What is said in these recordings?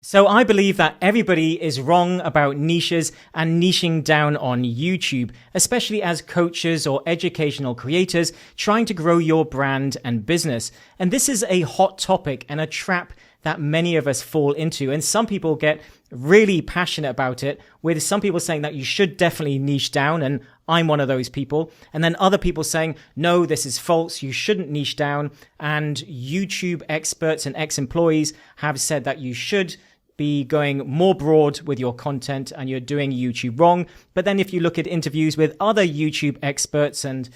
So I believe that everybody is wrong about niches and niching down on YouTube, especially as coaches or educational creators trying to grow your brand and business. And this is a hot topic and a trap that many of us fall into. And some people get really passionate about it, with some people saying that you should definitely niche down, and I'm one of those people. And then other people saying, no, this is false, you shouldn't niche down. And YouTube experts and ex-employees have said that you should be going more broad with your content and you're doing YouTube wrong. But then if you look at interviews with other YouTube experts and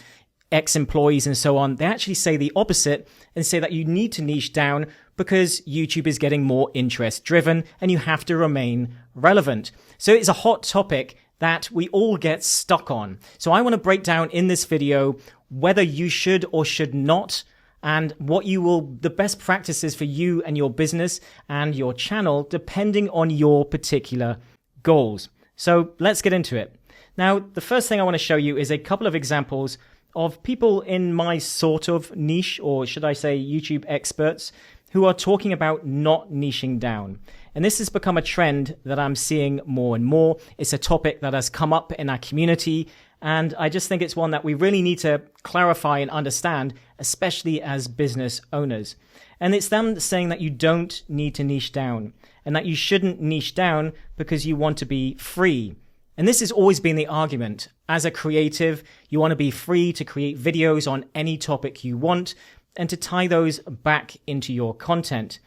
ex-employees and so on, they actually say the opposite and say that you need to niche down because YouTube is getting more interest driven and you have to remain relevant. So it's a hot topic that we all get stuck on. So I want to break down in this video whether you should or should not, and the best practices for you and your business and your channel, depending on your particular goals. So let's get into it. Now, the first thing I want to show you is a couple of examples of people in my sort of niche, or should I say YouTube experts, who are talking about not niching down. And this has become a trend that I'm seeing more and more. It's a topic that has come up in our community, and I just think it's one that we really need to clarify and understand, especially as business owners. And it's them saying that you don't need to niche down and that you shouldn't niche down because you want to be free. And this has always been the argument. As a creative, you want to be free to create videos on any topic you want and to tie those back into your content.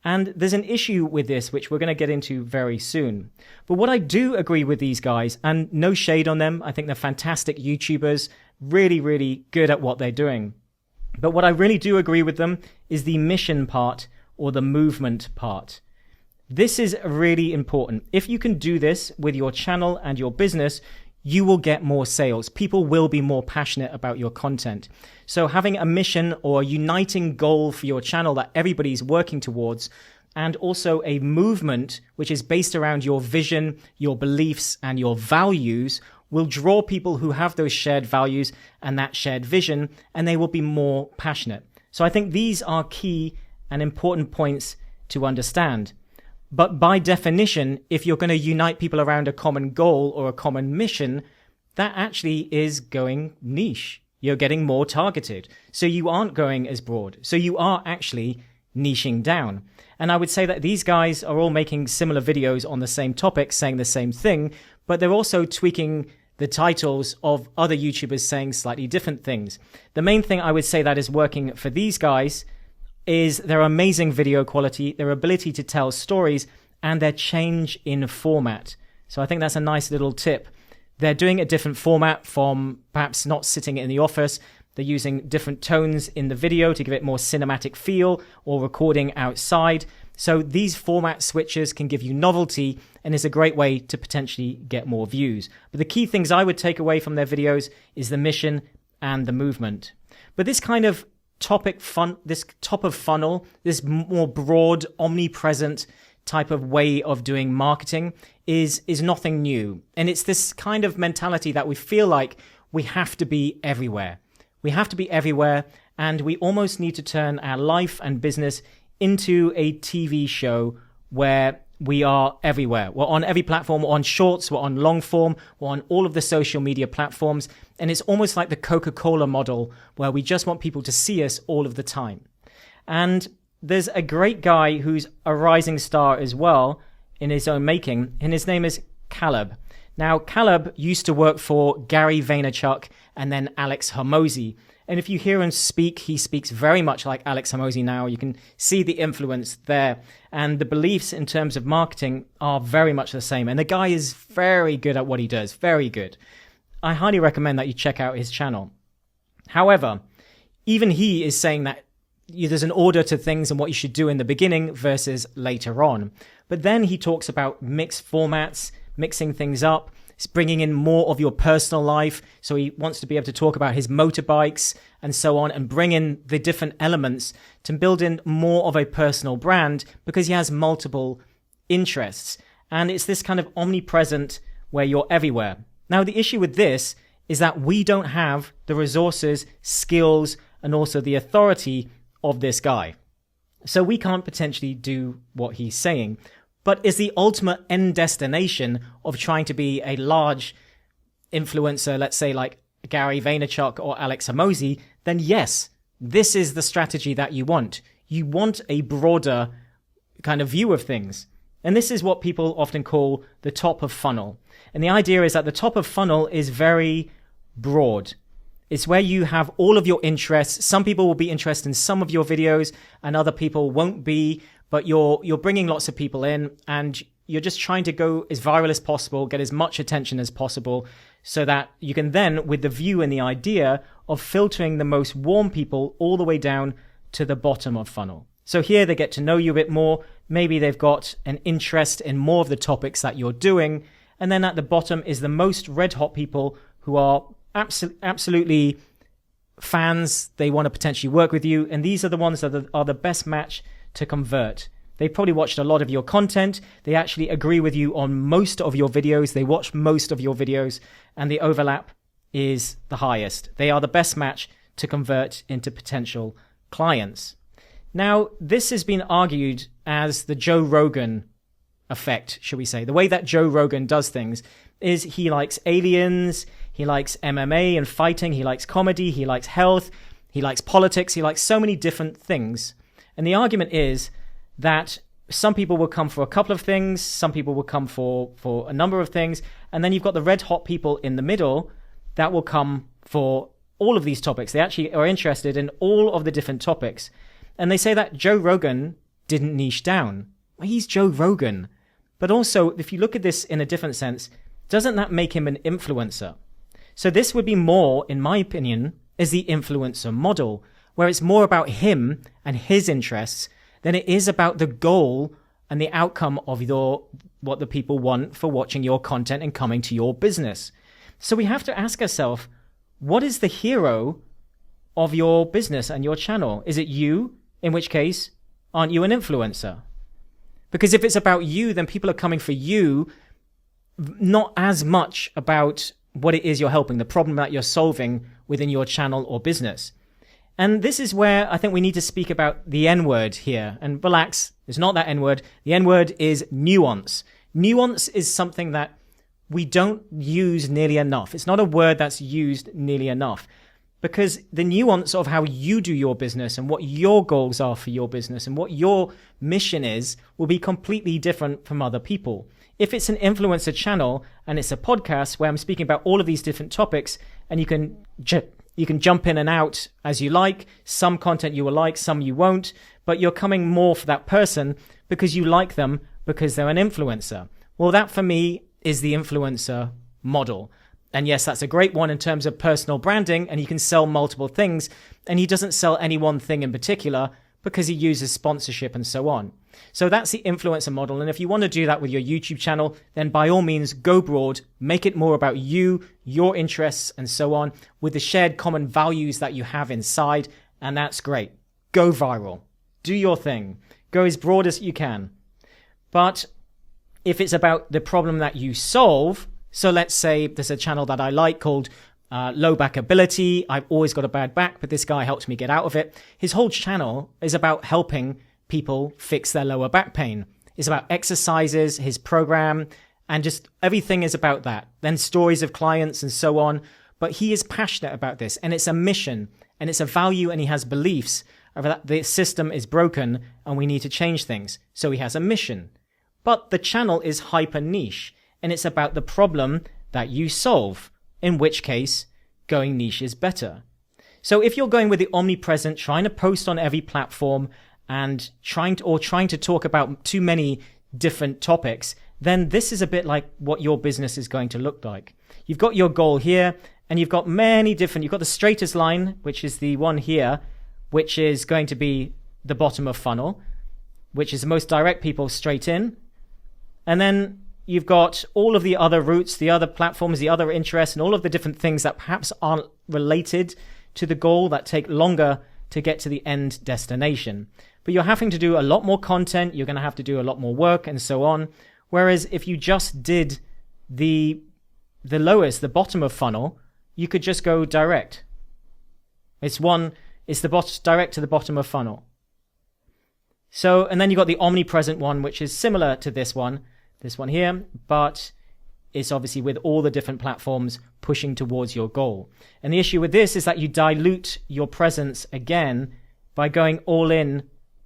And there's an issue with this, which we're going to get into very soon. But what I do agree with these guys, and no shade on them, I think they're fantastic YouTubers, really, really good at what they're doing. But what I really do agree with them is the mission part or the movement part. This is really important. If you can do this with your channel and your business, you will get more sales. People will be more passionate about your content. So having a mission or a uniting goal for your channel that everybody's working towards, and also a movement which is based around your vision, your beliefs, and your values, will draw people who have those shared values and that shared vision, and they will be more passionate. So I think these are key and important points to understand. But by definition, if you're going to unite people around a common goal or a common mission, that actually is going niche. You're getting more targeted. So you aren't going as broad. So you are actually niching down. And I would say that these guys are all making similar videos on the same topic, saying the same thing, but they're also tweaking the titles of other YouTubers saying slightly different things. The main thing I would say that is working for these guys is their amazing video quality, their ability to tell stories, and their change in format. So I think that's a nice little tip. They're doing a different format from perhaps not sitting in the office. They're using different tones in the video to give it more cinematic feel, or recording outside. So these format switches can give you novelty and is a great way to potentially get more views. But the key things I would take away from their videos is the mission and the movement. But this kind of this top of funnel, this more broad, omnipresent type of way of doing marketing is nothing new. And it's this kind of mentality that we feel like we have to be everywhere. We have to be everywhere, and we almost need to turn our life and business into a TV show where we are everywhere. We're on every platform. We're on Shorts, we're on long form, we're on all of the social media platforms. And it's almost like the Coca-Cola model where we just want people to see us all of the time. And there's a great guy who's a rising star as well in his own making, and his name is Caleb. Now, Caleb used to work for Gary Vaynerchuk and then Alex Hormozi. And if you hear him speak, he speaks very much like Alex Hormozi now. You can see the influence there. And the beliefs in terms of marketing are very much the same. And the guy is very good at what he does. Very good. I highly recommend that you check out his channel. However, even he is saying that there's an order to things and what you should do in the beginning versus later on. But then he talks about mixed formats, mixing things up. It's bringing in more of your personal life. So he wants to be able to talk about his motorbikes and so on, and bring in the different elements to build in more of a personal brand because he has multiple interests. And it's this kind of omnipresent where you're everywhere. Now, the issue with this is that we don't have the resources, skills, and also the authority of this guy. So we can't potentially do what he's saying. but is the ultimate end destination of trying to be a large influencer, let's say like Gary Vaynerchuk or Alex Hormozi, then yes, this is the strategy that you want. You want a broader kind of view of things. And this is what people often call the top of funnel. And the idea is that the top of funnel is very broad. It's where you have all of your interests. Some people will be interested in some of your videos and other people won't be, but you're bringing lots of people in and you're just trying to go as viral as possible, get as much attention as possible so that you can then, with the view and the idea of filtering the most warm people all the way down to the bottom of funnel. So here they get to know you a bit more. Maybe they've got an interest in more of the topics that you're doing. And then at the bottom is the most red hot people who are absolutely fans. They want to potentially work with you. And these are the ones that are the best match to convert. They probably watched a lot of your content. They actually agree with you on most of your videos. They watch most of your videos and the overlap is the highest. They are the best match to convert into potential clients. Now, this has been argued as the Joe Rogan effect, shall we say. The way that Joe Rogan does things is he likes aliens, he likes MMA and fighting, he likes comedy, he likes health, he likes politics, he likes so many different things. And the argument is that some people will come for a couple of things, some people will come for a number of things, and then you've got the red hot people in the middle that will come for all of these topics. They actually are interested in all of the different topics. And they say that Joe Rogan didn't niche down. Well, he's Joe Rogan. But also, if you look at this in a different sense, doesn't that make him an influencer? So this would be more, in my opinion, as the influencer model, where it's more about him and his interests than it is about the goal and the outcome of what the people want for watching your content and coming to your business. So we have to ask ourselves, what is the hero of your business and your channel? Is it you? In which case, aren't you an influencer? Because if it's about you, then people are coming for you, not as much about what it is you're helping, the problem that you're solving within your channel or business. And this is where I think we need to speak about the N-word here. And relax, it's not that N-word. The N-word is nuance. Nuance is something that we don't use nearly enough. It's not a word that's used nearly enough. Because the nuance of how you do your business and what your goals are for your business and what your mission is will be completely different from other people. If it's an influencer channel and it's a podcast where I'm speaking about all of these different topics and you can jump in and out as you like, some content you will like, some you won't, but you're coming more for that person because you like them because they're an influencer. Well, that for me is the influencer model. And yes, that's a great one in terms of personal branding, and he can sell multiple things, and he doesn't sell any one thing in particular because he uses sponsorship and so on. So that's the influencer model. And if you want to do that with your YouTube channel, then by all means, go broad, make it more about you, your interests, and so on, with the shared common values that you have inside. And that's great. Go viral. Do your thing. Go as broad as you can. But if it's about the problem that you solve, so let's say there's a channel that I like called Low Back Ability. I've always got a bad back, but this guy helps me get out of it. His whole channel is about helping people fix their lower back pain. It's about exercises, his program, and just everything is about that. Then stories of clients and so on. But he is passionate about this, and it's a mission, and it's a value, and he has beliefs that the system is broken and we need to change things. So he has a mission. But the channel is hyper niche. And it's about the problem that you solve, in which case going niche is better. So if you're going with the omnipresent, trying to post on every platform and trying to talk about too many different topics, then this is a bit like what your business is going to look like. You've got your goal here, and you've got you've got the straightest line, which is the one here, which is going to be the bottom of funnel, which is the most direct people straight in. And then you've got all of the other routes, the other platforms, the other interests, and all of the different things that perhaps aren't related to the goal, that take longer to get to the end destination. But you're having to do a lot more content, you're going to have to do a lot more work and so on. Whereas if you just did the the bottom of funnel, you could just go direct. It's direct to the bottom of funnel. So, and then you've got the omnipresent one, which is similar to this one here, but it's obviously with all the different platforms pushing towards your goal. And the issue with this is that you dilute your presence again by going all in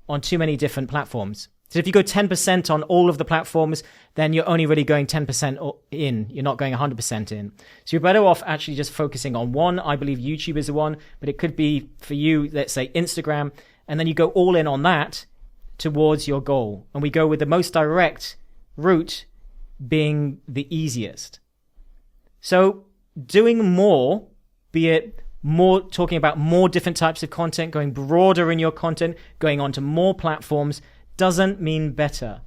on too many different platforms. So if you go 10% on all of the platforms, then you're only really going 10% in. You're not going 100% in. So you're better off actually just focusing on one. I believe YouTube is the one, but it could be for you, let's say Instagram, and then you go all in on that towards your goal. And we go with the most direct route being the easiest. So doing more, be it more talking about more different types of content, going broader in your content, going onto more platforms, doesn't mean better.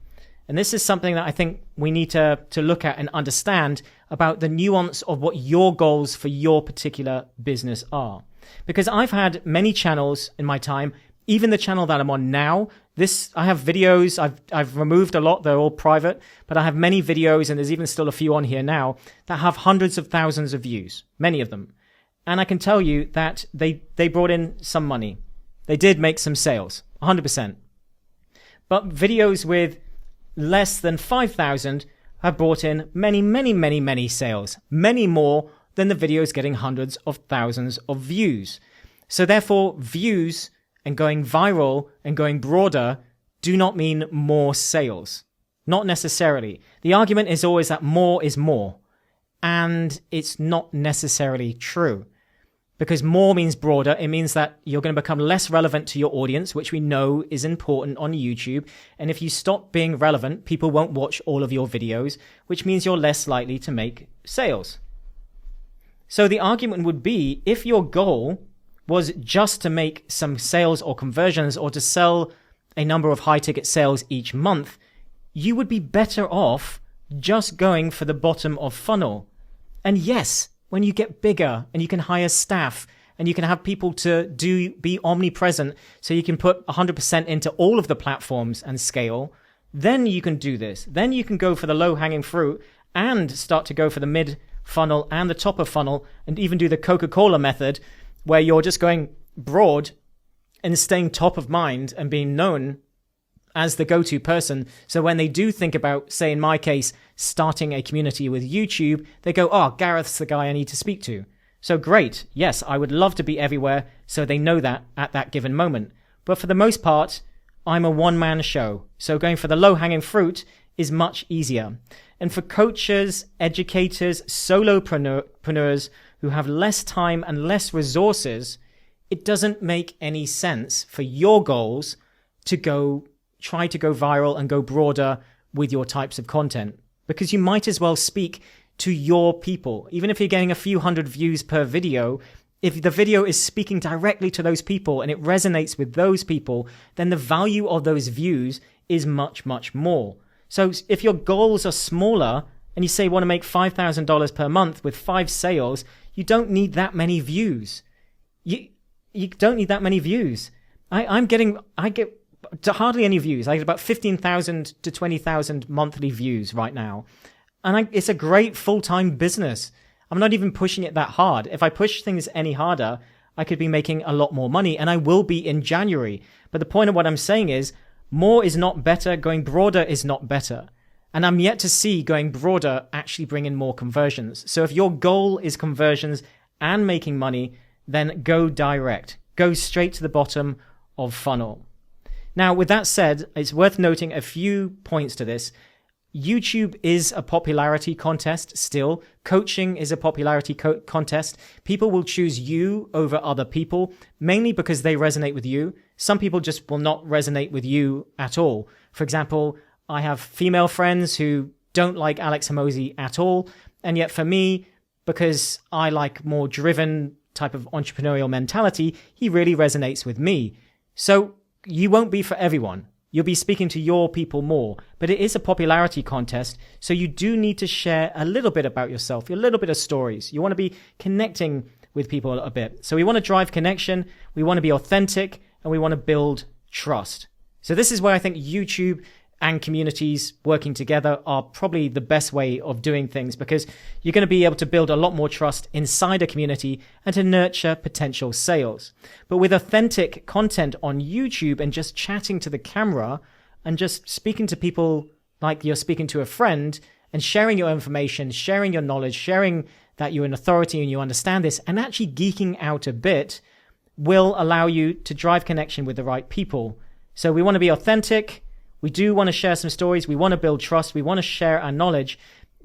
And this is something that I think we need to look at and understand about the nuance of what your goals for your particular business are. Because I've had many channels in my time, even the channel that I'm on now. I have videos, I've removed a lot, they're all private, but I have many videos, and there's even still a few on here now that have hundreds of thousands of views, many of them. And I can tell you that they brought in some money. They did make some sales, 100%. But videos with less than 5,000 have brought in many, many, many, many sales, many more than the videos getting hundreds of thousands of views. So therefore, views and going viral and going broader do not mean more sales. Not necessarily. The argument is always that more is more. And it's not necessarily true. Because more means broader. It means that you're going to become less relevant to your audience, which we know is important on YouTube. And if you stop being relevant, people won't watch all of your videos, which means you're less likely to make sales. So the argument would be, if your goal was just to make some sales or conversions or to sell a number of high ticket sales each month, you would be better off just going for the bottom of funnel. And yes, when you get bigger and you can hire staff and you can have people to be omnipresent, so you can put 100% into all of the platforms and scale, then you can do this. Then you can go for the low hanging fruit and start to go for the mid funnel and the top of funnel, and even do the Coca-Cola method, where you're just going broad and staying top of mind and being known as the go-to person. So when they do think about, say in my case, starting a community with YouTube, they go, oh, Gareth's the guy I need to speak to. So great. Yes, I would love to be everywhere, so they know that at that given moment. But for the most part, I'm a one-man show. So going for the low-hanging fruit is much easier. And for coaches, educators, solopreneurs who have less time and less resources, it doesn't make any sense for your goals to try to go viral and go broader with your types of content, because you might as well speak to your people. Even if you're getting a few hundred views per video, if the video is speaking directly to those people and it resonates with those people, then the value of those views is much, much more. So if your goals are smaller and you say you want to make $5,000 per month with 5 sales, you don't need that many views. You don't need that many views. I get hardly any views. I get about 15,000 to 20,000 monthly views right now. And it's a great full-time business. I'm not even pushing it that hard. If I push things any harder, I could be making a lot more money, and I will be in January. But the point of what I'm saying is, more is not better. Going broader is not better. And I'm yet to see going broader actually bring in more conversions. So if your goal is conversions and making money, then go direct. Go straight to the bottom of funnel. Now, with that said, it's worth noting a few points to this. YouTube is a popularity contest still. Coaching is a popularity contest. People will choose you over other people, mainly because they resonate with you. Some people just will not resonate with you at all. For example, I have female friends who don't like Alex Hormozi at all. And yet for me, because I like more driven type of entrepreneurial mentality, he really resonates with me. So you won't be for everyone. You'll be speaking to your people more, but it is a popularity contest. So you do need to share a little bit about yourself, a little bit of stories. You want to be connecting with people a bit. So we want to drive connection. We want to be authentic, and we want to build trust. So this is where I think YouTube and communities working together are probably the best way of doing things, because you're going to be able to build a lot more trust inside a community and to nurture potential sales. But with authentic content on YouTube and just chatting to the camera and just speaking to people like you're speaking to a friend and sharing your information, sharing your knowledge, sharing that you're an authority and you understand this, and actually geeking out a bit will allow you to drive connection with the right people. So we want to be authentic. We do want to share some stories. We want to build trust. We want to share our knowledge.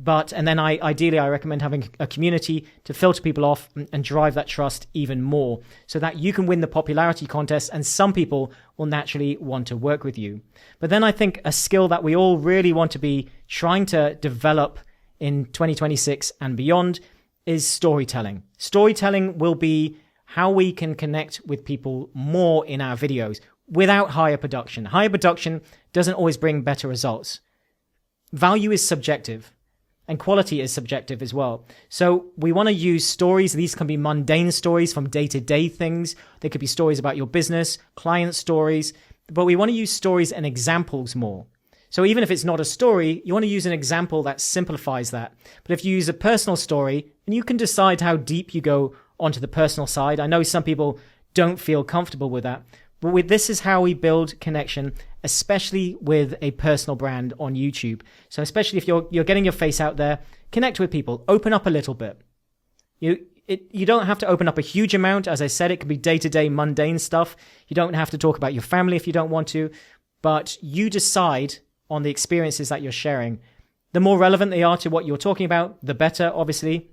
And then ideally, I recommend having a community to filter people off and drive that trust even more so that you can win the popularity contest and some people will naturally want to work with you. But then I think a skill that we all really want to be trying to develop in 2026 and beyond is storytelling. Storytelling will be how we can connect with people more in our videos without higher production. Higher production doesn't always bring better results. Value is subjective and quality is subjective as well. So we want to use stories. These can be mundane stories from day-to-day things. They could be stories about your business, client stories, but we want to use stories and examples more. So even if it's not a story, you want to use an example that simplifies that. But if you use a personal story, and you can decide how deep you go onto the personal side. I know some people don't feel comfortable with that. But this is how we build connection, especially with a personal brand on YouTube. So especially if you're getting your face out there, connect with people, open up a little bit. You don't have to open up a huge amount. As I said, it can be day-to-day mundane stuff. You don't have to talk about your family if you don't want to, but you decide on the experiences that you're sharing. The more relevant they are to what you're talking about, the better, obviously.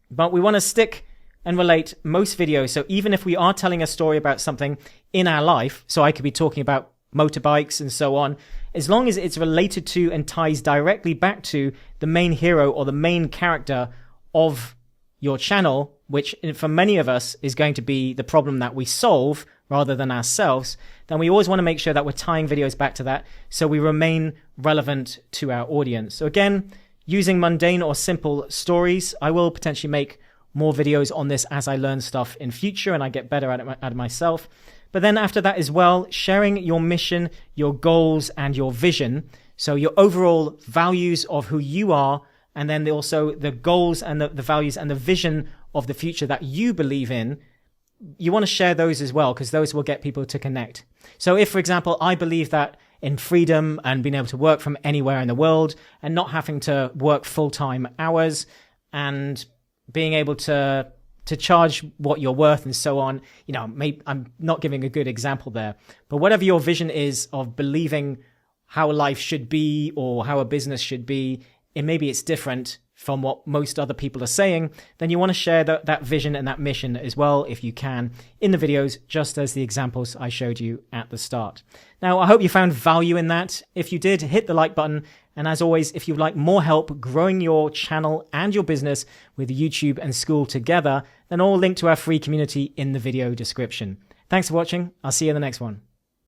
But we want to stick and relate most videos. So even if we are telling a story about something in our life, so I could be talking about motorbikes and so on, as long as it's related to and ties directly back to the main hero or the main character of your channel, which for many of us is going to be the problem that we solve rather than ourselves, then we always want to make sure that we're tying videos back to that so we remain relevant to our audience. So again, using mundane or simple stories, I will potentially make more videos on this as I learn stuff in future and I get better at it myself. But then after that as well, sharing your mission, your goals, and your vision. So your overall values of who you are, and then also the goals and the values and the vision of the future that you believe in. You want to share those as well, because those will get people to connect. So if, for example, I believe that in freedom and being able to work from anywhere in the world and not having to work full-time hours and being able to charge what you're worth and so on, maybe I'm not giving a good example there, but whatever your vision is of believing how life should be or how a business should be, and maybe it's different from what most other people are saying, then you want to share that vision and that mission as well, if you can, in the videos, just as the examples I showed you at the start. Now, I hope you found value in that. If you did, hit the like button. And as always, if you'd like more help growing your channel and your business with YouTube and Skool together, then all link to our free community in the video description. Thanks for watching. I'll see you in the next one.